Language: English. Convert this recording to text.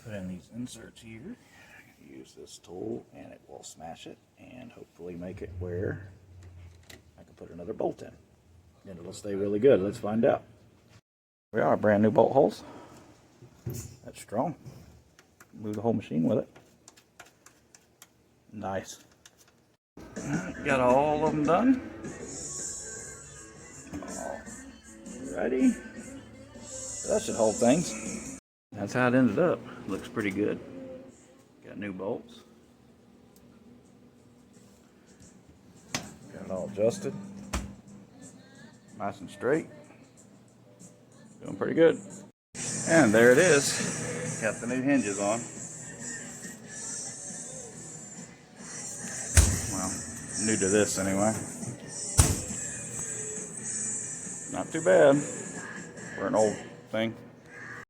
Put in these inserts here. Use this tool and it will smash it and hopefully make it where I can put another bolt in. And it'll stay really good. Let's find out. We are brand new bolt holes. That's strong. Move the whole machine with it. Nice. Got all of them done. Alrighty. That should hold things. That's how it ended up. Looks pretty good. Got new bolts. Got it all adjusted. Nice and straight. Doing pretty good. And there it is. Got the new hinges on. Well, new to this anyway. Not too bad for an old thing.